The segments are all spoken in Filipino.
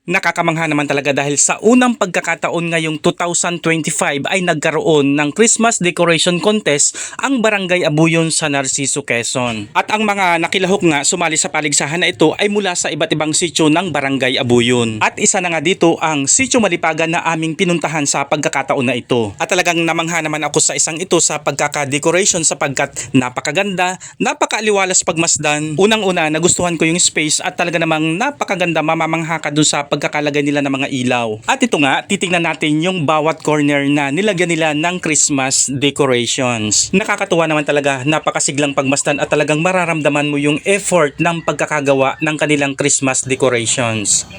Nakakamangha naman talaga dahil sa unang pagkakataon ngayong 2025 ay nagkaroon ng Christmas Decoration Contest ang Barangay Abuyon sa Narciso, Quezon. At ang mga nakilahok nga sumali sa paligsahan na ito ay mula sa iba't ibang sityo ng Barangay Abuyon. At isa na nga dito ang Sitio Malipagan na aming pinuntahan sa pagkakataon na ito. At talagang namangha naman ako sa isang ito sa pagkakadecoration sapagkat napakaganda, napakaaliwalas pagmasdan. Unang-una nagustuhan ko yung space at talaga namang napakaganda, mamamangha ka dun sa pagkakalagay nila ng mga ilaw. At ito nga, titingnan natin yung bawat corner na nilagyan nila ng Christmas decorations. Nakakatuwa naman talaga, napakasiglang pagmasdan at talagang mararamdaman mo yung effort ng pagkakagawa ng kanilang Christmas decorations.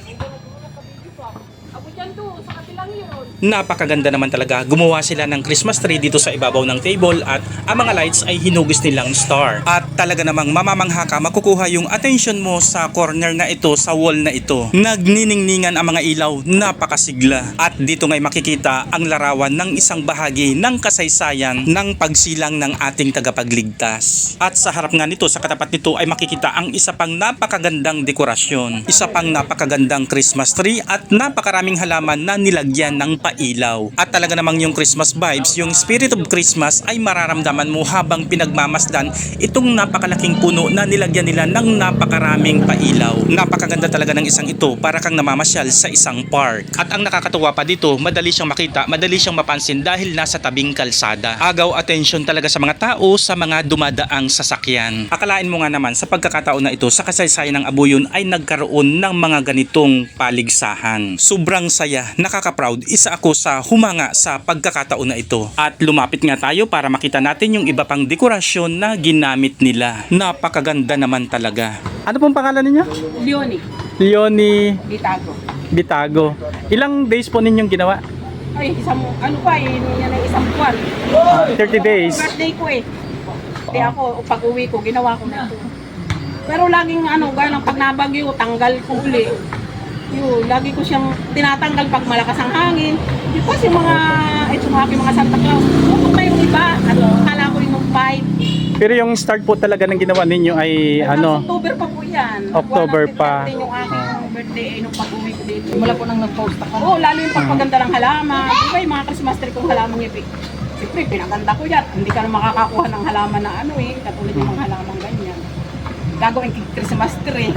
Napakaganda naman talaga. Gumawa sila ng Christmas tree dito sa ibabaw ng table at ang mga lights ay hinugis nilang star. At talaga namang mamamangha ka, makukuha yung attention mo sa corner na ito, sa wall na ito. Nagniningningan ang mga ilaw, napakasigla. At dito ngay makikita ang larawan ng isang bahagi ng kasaysayan ng pagsilang ng ating tagapagligtas. At sa harap nga nito, sa katapat nito ay makikita ang isa pang napakagandang dekorasyon. Isa pang napakagandang Christmas tree at napakaraming halaman na nilagyan ng ilaw. At talaga namang yung Christmas vibes, yung spirit of Christmas ay mararamdaman mo habang pinagmamasdan itong napakalaking puno na nilagyan nila ng napakaraming pailaw. Napakaganda talaga ng isang ito, para kang namamasyal sa isang park. At ang nakakatuwa pa dito, madali siyang makita, madali siyang mapansin dahil nasa tabing kalsada. Agaw attention talaga sa mga tao, sa mga dumadaang sasakyan. Akalain mo nga naman sa pagkakataon na ito, sa kasaysayan ng Abuyon ay nagkaroon ng mga ganitong paligsahan. Sobrang saya, nakaka-proud. Isa ako sa humanga sa pagkakataon na ito. At lumapit nga tayo para makita natin yung iba pang dekorasyon na ginamit nila. Napakaganda naman talaga. Ano pong pangalan ninyo? Leonie. Leonie Bitago. Bitago. Ilang days po ninyong ginawa? Ay, yan ay isang buwan. 30 days. Birthday ko eh. Kaya ako, pag uwi ko, ginawa ko na ito. Pero laging gaya ng pag nabagyo, tanggal ko uli. Yun, lagi ko siyang tinatanggal pag malakas ang hangin. Kasi itong aking mga Santa Claus, tutok na yung iba. At akala ko yung 5. Pero yung start po talaga ng ginawa ninyo ay October pa po yan. October pa. Yung aking birthday nung pag-uwi ko dito. Mula po nang nag-post ako. Oo, lalo yung pagpaganda ng halaman. Di ba yung mga Christmas tree kong halamang ipik? Siyempre, pinaganda ko yan. Hindi ka na makakakuha ng halaman na katulad yung mga halaman ganyan. Gagawin Christmas tree.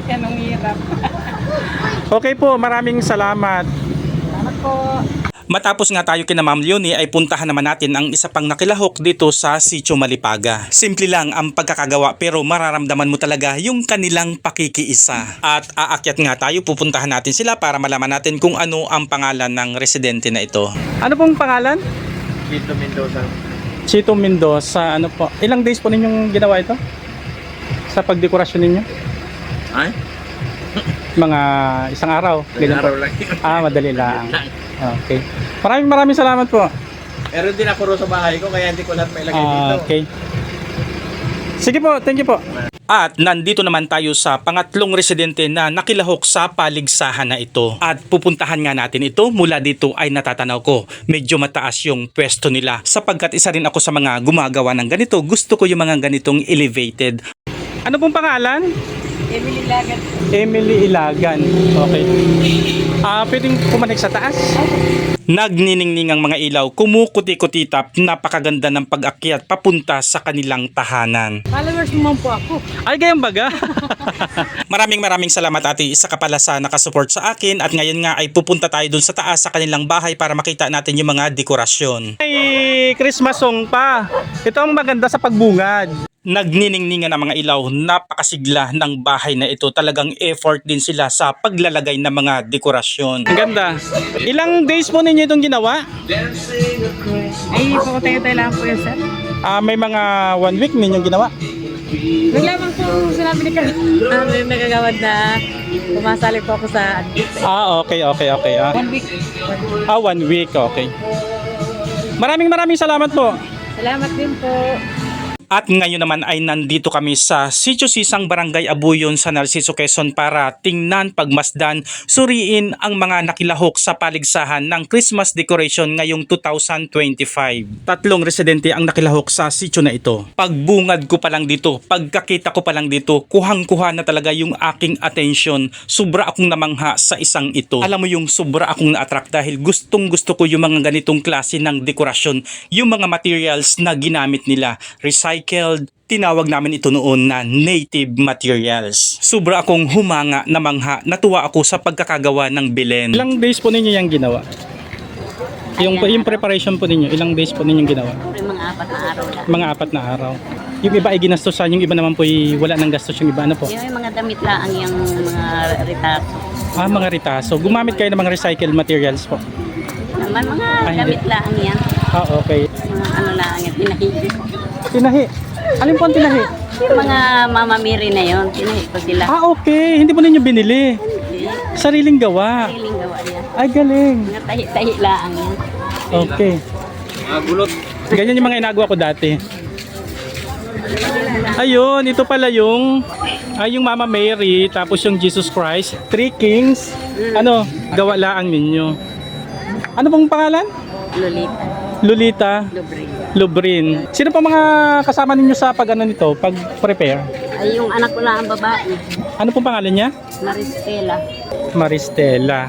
Yan ang hirap. Okay po, maraming salamat. Salamat po. Matapos nga tayo kina Ma'am Leonie ay puntahan naman natin ang isa pang nakilahok dito sa Sitio Malipaga. Simple lang ang pagkakagawa pero mararamdaman mo talaga yung kanilang pakikiisa. At aakyat nga tayo, pupuntahan natin sila para malaman natin kung ano ang pangalan ng residente na ito. Ano pong pangalan? Chito Mendoza. Chito Mendoza. Ano po? Ilang days po ninyong ginawa ito? Sa pagdekorasyon ninyo? Ay? Mga isang araw? Ganyan po? Araw lang. Madali lang. Okay. Maraming salamat po. Meron din ako ro sa bahay ko kaya hindi ko lahat mailagay dito. Okay. Sige po, thank you po. At nandito naman tayo sa pangatlong residente na nakilahok sa paligsahan na ito. At pupuntahan nga natin ito. Mula dito ay natatanaw ko, medyo mataas yung pwesto nila. Sapagkat isa rin ako sa mga gumagawa ng ganito. Gusto ko yung mga ganitong elevated. Ano pong pangalan? Emily Ilagan. Emily Ilagan. Okay. Pwedeng pumanik sa taas? Nagniningning ang mga ilaw, kumukuti-kutitap, napakaganda ng pag-akyat papunta sa kanilang tahanan. Followers naman po ako. Ay, gayang baga. maraming salamat ate, isa ka pala sa nakasupport sa akin at ngayon nga ay pupunta tayo dun sa taas sa kanilang bahay para makita natin yung mga dekorasyon. Ay, Christmas song pa. Ito ang maganda sa pagbungad. Nagniningningan ang mga ilaw, napakasigla ng bahay na ito. Talagang effort din sila sa paglalagay ng mga dekorasyon. Ang ganda. Ilang days po ninyo itong ginawa? Ay, tayo lang po yun, sir. May mga 1 week ninyong ginawa? Naglamang po sinabi ni Carl. May nagagawad na pumasali po ako sa Okay. 1 week. 1 week, okay. Maraming salamat po. Salamat din po. At ngayon naman ay nandito kami sa Sitio Sisang, Barangay Abuyon sa Narciso, Quezon para tingnan, pagmasdan, suriin ang mga nakilahok sa paligsahan ng Christmas decoration ngayong 2025. 3 residente ang nakilahok sa sitio na ito. Pagbungad ko pa lang dito, pagkakita ko pa lang dito, kuhang-kuha na talaga yung aking attention. Sobra akong namangha sa isang ito. Alam mo yung sobra akong na-attract dahil gustong gusto ko yung mga ganitong klase ng dekorasyon, yung mga materials na ginamit nila. Recycled, tinawag namin ito noon na native materials. Sobra akong humanga, namangha, natuwa ako sa pagkakagawa ng Belen. Ilang days po ninyo yung ginawa? Yung preparation po ninyo, ilang days po ninyo ginawa? Mga 4 na araw lang. Mga 4 na araw. Yung iba ay ginastosan, yung iba naman po ay wala nang gastos, yung iba ano po? Yung mga damit lang yung mga retaso. Mga ritaso. Gumamit kayo ng mga recycled materials po? Naman mga Ay, damit lang yan. Okay. Mga ano lang yan, tinahi. Tinahi. Alin po ang tinahi? Yung mga mamamiri na yon, tinahi ko sila. Okay. Hindi mo ninyo binili. Hindi. Sariling gawa. Sariling gawa yan. Ay, galing. Mga tahi-tahi lang yan. Okay. Mga gulot. Ganyan yung mga inagawa ko dati. Ayun, ito pala yung Mama Mary, tapos yung Jesus Christ, 3 Kings. Ano, gawa laang ninyo. Ano pong pangalan? Lolita. Lolita Lubri. Lubrin. Sino pa mga kasama ninyo sa pag-prepare? Ay, yung anak ko lang ang babae. Ano pong pangalan niya? Maristela. Maristela.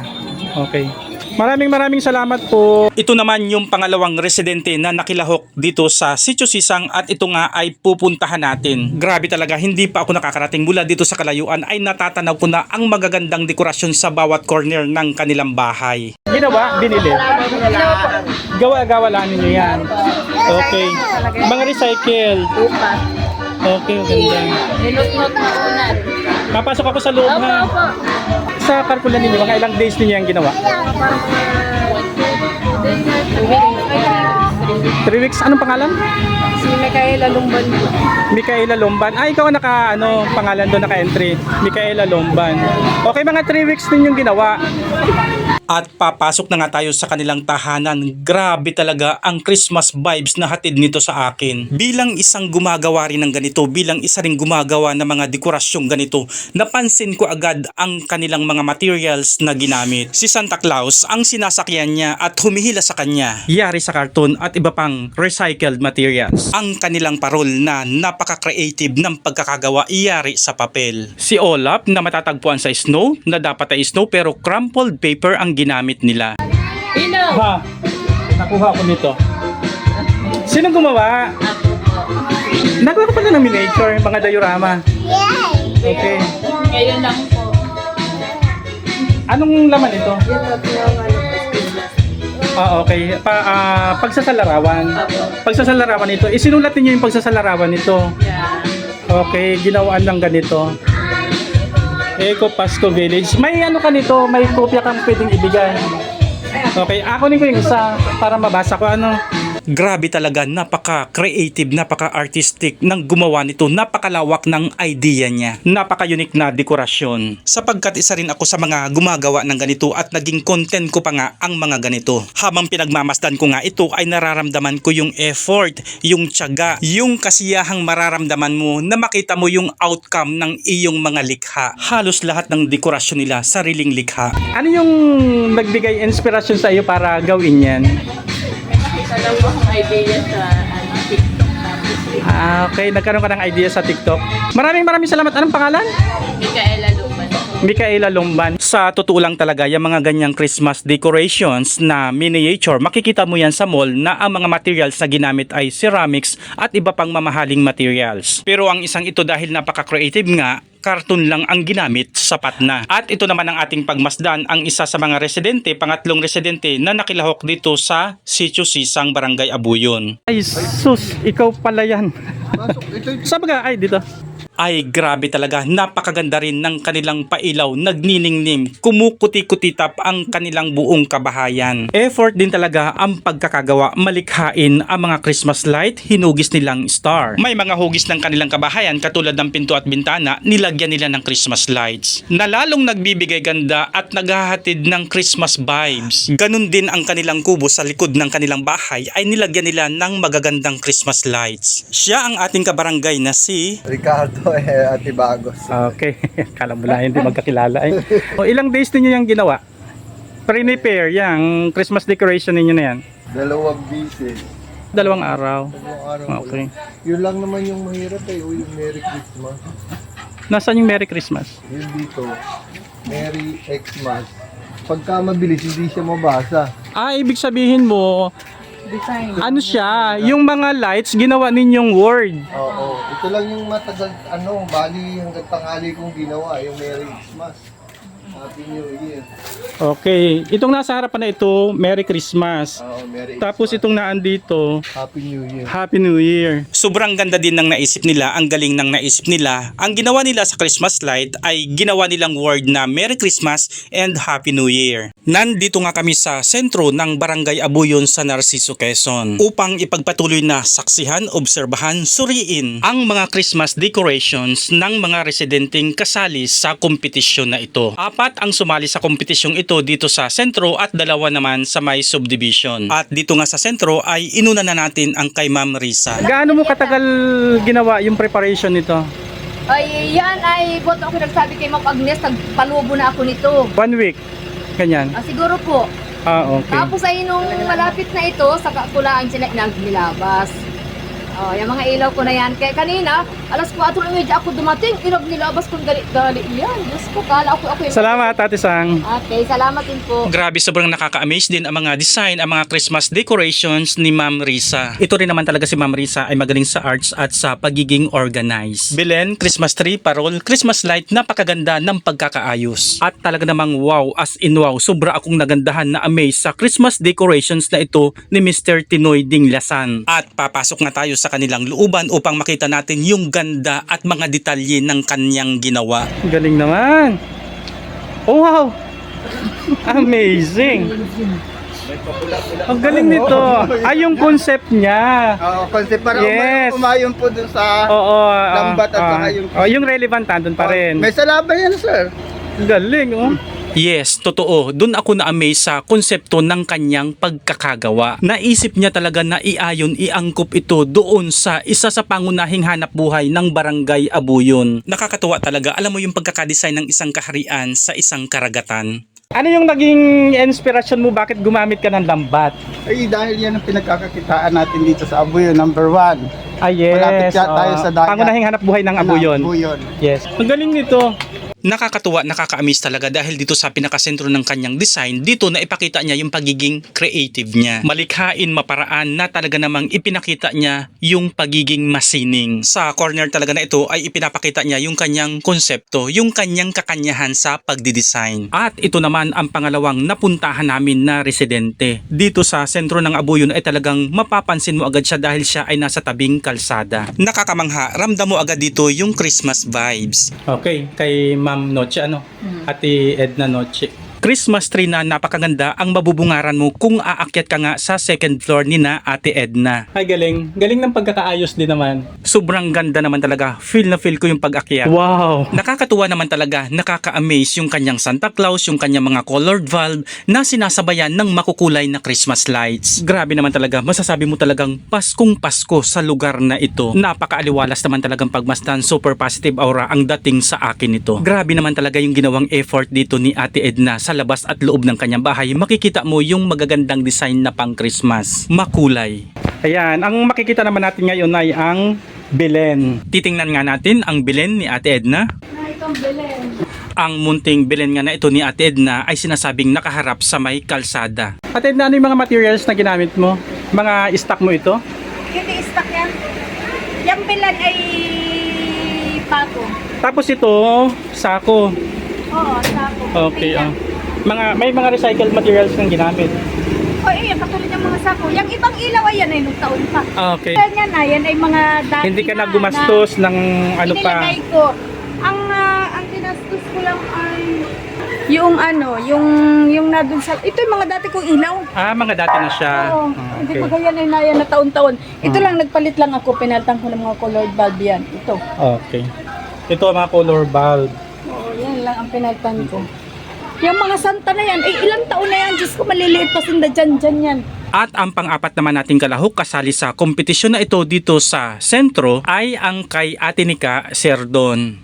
Okay. Maraming salamat po. Ito naman yung pangalawang residente na nakilahok dito sa Sitio Sisang at ito nga ay pupuntahan natin. Grabe talaga, hindi pa ako nakakarating mula dito sa kalayuan ay natatanaw ko na ang magagandang dekorasyon sa bawat corner ng kanilang bahay. Ginawa? Binili? Gawa lang ninyo yan. Okay. Mga recycle. Upa. Okay, ganda. Minot-not na unan. Papasok ako sa loob ha. Sa kalkula ninyo, mga ilang days ninyo yung ginawa? 3 weeks. Anong pangalan? Si Micaela Lumban. Micaela Lomban. Ikaw ang pangalan doon, naka-entry. Micaela Lomban. Okay, mga 3 weeks ninyong ginawa. At papasok na nga tayo sa kanilang tahanan. Grabe talaga ang Christmas vibes na hatid nito sa akin. Bilang isang gumagawa rin ng ganito, bilang isa ring gumagawa ng mga dekorasyong ganito, napansin ko agad ang kanilang mga materials na ginamit. Si Santa Claus ang sinasakyan niya at humihila sa kanya. Yari sa karton at iba pang recycled materials. Ang kanilang parol na napaka-creative ng pagkakagawa yari sa papel. Si Olaf na matatagpuan sa snow, na dapat ay snow pero crumpled paper ang ginamit nila. Ha? Nakuha ko nito. Sino gumawa? Nagawa ko pala ng miniature, mga diorama. Okay. Ngayon lang po. Anong laman ito? Okay. Pagsasalarawan. Pagsasalarawan ito. Isinulat niyo yung pagsasalarawan nito. Okay, ginawaan lang ganito. Eco Pasko Village. May ano ka nito, may kopya kang pwedeng ibigay. Okay, ako ko yung isa para mabasa ko ano. Grabe talaga, napaka-creative, napaka-artistic ng gumawa nito. Napakalawak ng idea niya. Napaka-unique na dekorasyon. Sapagkat isa rin ako sa mga gumagawa ng ganito at naging content ko pa nga ang mga ganito. Habang pinagmamasdan ko nga ito ay nararamdaman ko yung effort, yung tiyaga, yung kasiyahang mararamdaman mo na makita mo yung outcome ng iyong mga likha. Halos lahat ng dekorasyon nila sariling likha. Ano yung nagbigay inspirasyon sa iyo para gawin yan? Isa lang po ang idea sa TikTok. Okay, nagkaroon ka ng idea sa TikTok. Maraming salamat. Anong pangalan? Micaela Lumban. Micaela Lomban. Sa totoo lang talaga, yung mga ganyang Christmas decorations na miniature, makikita mo yan sa mall na ang mga materials na ginamit ay ceramics at iba pang mamahaling materials. Pero ang isang ito dahil napaka-creative nga, karton lang ang ginamit, sapat na. At ito naman ang ating pagmasdan, ang isa sa mga residente, pangatlong residente na nakilahok dito sa Sitio Sisang, Barangay Abuyon. Ay sus, ikaw pala yan. Sa baga, ay dito. Ay grabe talaga, napakaganda rin ng kanilang pailaw, nagniningning, kumukuti-kutitap ang kanilang buong kabahayan. Effort din talaga ang pagkakagawa, malikhain ang mga Christmas light, hinugis nilang star. May mga hugis ng kanilang kabahayan katulad ng pinto at bintana, nilagyan nila ng Christmas lights na lalong nagbibigay ganda at naghahatid ng Christmas vibes. Ganun din ang kanilang kubo sa likod ng kanilang bahay ay nilagyan nila ng magagandang Christmas lights. Siya ang ating kabarangay na si Ricardo Ate Bagos. Okay, kala mo lang hindi magkakilala eh. O, ilang days ninyo yung ginawa? Prepare yung Christmas decoration ninyo na yan? 2 bisis. 2 araw. Okay. Yun lang naman yung mahirap o yung Merry Christmas. Nasaan yung Merry Christmas? Yun dito, Merry Xmas. Pagka mabilis, hindi siya mabasa. Ibig sabihin mo, ano siya, yung mga lights ginawa ninyong word. Oo, ito lang yung matagal, bali hanggang tanghali kong ginawa, yung Merry Xmas. Happy New Year. Okay, itong nasa harapan na ito, Merry Christmas. Oo, Merry Tapos Xmas. itong naandito, Happy New Year. Happy New Year. Sobrang ganda din ng naisip nila, ang galing ng naisip nila. Ang ginawa nila sa Christmas light ay ginawa nilang word na Merry Christmas and Happy New Year. Nandito nga kami sa sentro ng Barangay Abuyon sa Narciso, Quezon upang ipagpatuloy na saksihan, obserbahan, suriin ang mga Christmas decorations ng mga residenteng kasali sa kompetisyon na ito. 4 ang sumali sa kompetisyong ito dito sa sentro at 2 naman sa may subdivision. At dito nga sa sentro ay inuna na natin ang kay Ma'am Risa. Gaano mo katagal ginawa yung preparation nito? Ay, yan ay buat ako nagsabi kay Ma'am Agnes, nagpalubo na ako nito. 1 week. Ganyan. Siguro po. Okay. Tapos ay nung malapit na ito, saka ko lang sila nilabas. Yung mga ilaw ko na yan. Kaya kanina, alas 4:30 ako dumating, nilabas kong gali yan. Diyos ko, kala ako yung... Salamat, Ate Sang. Okay, salamat din po. Grabe, sobrang nakaka-amaze din ang mga design, ang mga Christmas decorations ni Ma'am Risa. Ito rin naman talaga si Ma'am Risa ay magaling sa arts at sa pagiging organized. Belen, Christmas tree, parol, Christmas light, napakaganda ng pagkakaayos. At talaga namang wow, as in wow, sobra akong nagandahan na amaze sa Christmas decorations na ito ni Mr. Tinoy Dinglasan. At papasok na tayo sa kanilang looban upang makita natin yung ganda at mga detalye ng kanyang ginawa. Galing naman! Oh, wow! Amazing! Ang galing nito! Ay, yung concept niya! Concept para Yes. umayon po dun sa lambat at saka yung... yung relevant nandun pa rin. May salaba yan, sir. Galing, oh. Yes, totoo. Doon ako na-amaze sa konsepto ng kanyang pagkakagawa. Naisip niya talaga na iayon, iangkop ito doon sa isa sa pangunahing hanap buhay ng Barangay Abuyon. Nakakatuwa talaga. Alam mo yung pagkakadesign ng isang kaharian sa isang karagatan. Ano yung naging inspirasyon mo? Bakit gumamit ka ng lambat? Ay, dahil yan ang pinagkakakitaan natin dito sa Abuyon, number 1. Yes. Malapit siya tayo sa dagat. Pangunahing hanap buhay ng Abuyon. Abuyon. Yes. Ang galing nito. Nakakatuwa, nakaka-amaze talaga dahil dito sa pinakasentro ng kanyang design, dito na ipakita niya yung pagiging creative niya. Malikhain, maparaan na talaga namang ipinakita niya yung pagiging masining. Sa corner talaga na ito ay ipinapakita niya yung kanyang konsepto, yung kanyang kakanyahan sa pagdidesign. At ito naman ang pangalawang napuntahan namin na residente. Dito sa sentro ng Abuyon ay talagang mapapansin mo agad siya dahil siya ay nasa tabing kalsada. Nakakamangha, ramdam mo agad dito yung Christmas vibes. Okay, kay Ma'am Noche, Ate Edna Noche. Christmas tree na napakaganda ang mabubungaran mo kung aakyat ka nga sa second floor ni na Ate Edna. Ay, galing. Galing ng pagkakaayos din naman. Sobrang ganda naman talaga. Feel na feel ko yung pag-akyat. Wow! Nakakatuwa naman talaga. Nakaka-amaze yung kanyang Santa Claus, yung kanyang mga colored bulb na sinasabayan ng makukulay na Christmas lights. Grabe naman talaga. Masasabi mo talagang Paskong Pasko sa lugar na ito. Napakaaliwalas naman talagang pagmasdan. Super positive aura ang dating sa akin ito. Grabe naman talaga yung ginawang effort dito ni Ate Edna sa labas at loob ng kanyang bahay. Makikita mo yung magagandang design na pang Christmas. Makulay. Ayan, ang makikita naman natin ngayon ay ang Belen. Titingnan nga natin ang Belen ni Ate Edna. Itong Belen. Ang munting Belen nga na ito ni Ate Edna ay sinasabing nakaharap sa may kalsada. Ate Edna, ano yung mga materials na ginamit mo? Mga stock mo ito? Hindi stock yan. Yung Belen ay pato. Tapos ito, sako. Oo, sako. Okay, may mga recycled materials kang ginamit. sako, katulad ng mga sako. Yung ibang ilaw ay yan ay nung taon pa. Okay. Yan na, yan ay mga dati Hindi ka na, naggumastos ng ano pa. Inilagay ko. Ang ginastos ko lang ay yung yung na dun sa, ito yung mga dati kong ilaw. Mga dati na siya. Oo, hindi pa ganyan ay nayan na taon-taon. Ito lang, nagpalit lang ako, pinalitan ko ng mga colored bulb yan. Ito. Okay. Ito ang mga color bulb. Oo, yan lang ang pinalitan ko. Yung mga santa na yan, ilang taon na yan, Diyos ko, maliliit pa sinda dyan yan. At ang pang-apat naman nating kalahok kasali sa kompetisyon na ito dito sa sentro ay ang kay Ate Nika Serdon.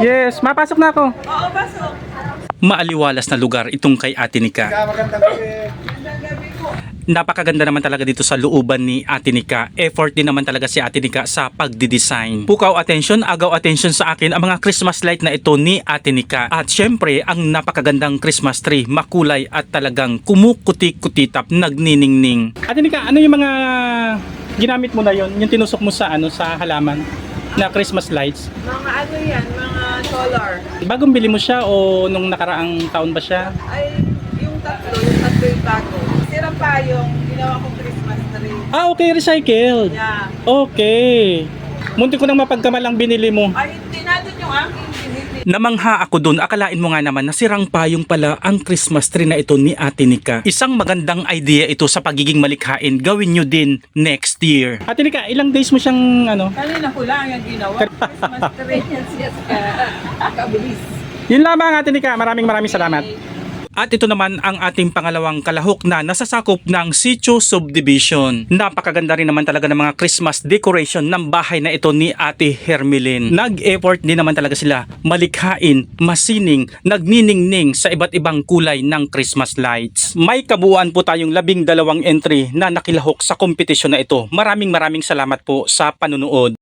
Yes, mapasok na ako. Oo, pasok. Maaliwalas na lugar itong kay Ate Nika. Magandang gabi. Napakaganda naman talaga dito sa looban ni Ate Nika. Effort din naman talaga si Ate Nika sa pagdidesign. Pukaw attention, agaw attention sa akin ang mga Christmas light na ito ni Ate Nika. At syempre, ang napakagandang Christmas tree, makulay at talagang kumukuti-kutitap, nagniningning. Ate Nika, ano yung mga ginamit mo na yon? Yung tinusok mo sa sa halaman na Christmas lights? Mga ano yan, mga solar. Bagong bili mo siya o nung nakaraang taon ba siya? Ay, yung tatlo yung bago. Sira pa yung ginawa kong Christmas tree. Okay, recycled. Yeah. Okay. Munti ko nang mapagkamalang binili mo. Ay, hindi natin yung aking binili. Namangha ako dun, akalain mo nga naman na sirang payong pala ang Christmas tree na ito ni Ate Nika. Isang magandang idea ito sa pagiging malikhain, gawin nyo din next year. Ate Nika, ilang days mo siyang Kanina ko lang yung ginawa. Christmas tree. Yes, kabilis. Yun lamang Ate Nika, maraming salamat. At ito naman ang ating pangalawang kalahok na nasasakop ng Sitio Subdivision. Napakaganda rin naman talaga ng mga Christmas decoration ng bahay na ito ni Ate Hermelin. Nag-effort din naman talaga sila malikhain, masining, nagniningning sa iba't ibang kulay ng Christmas lights. May kabuuan po tayong 12 entry na nakilahok sa kompetisyon na ito. Maraming salamat po sa panunood.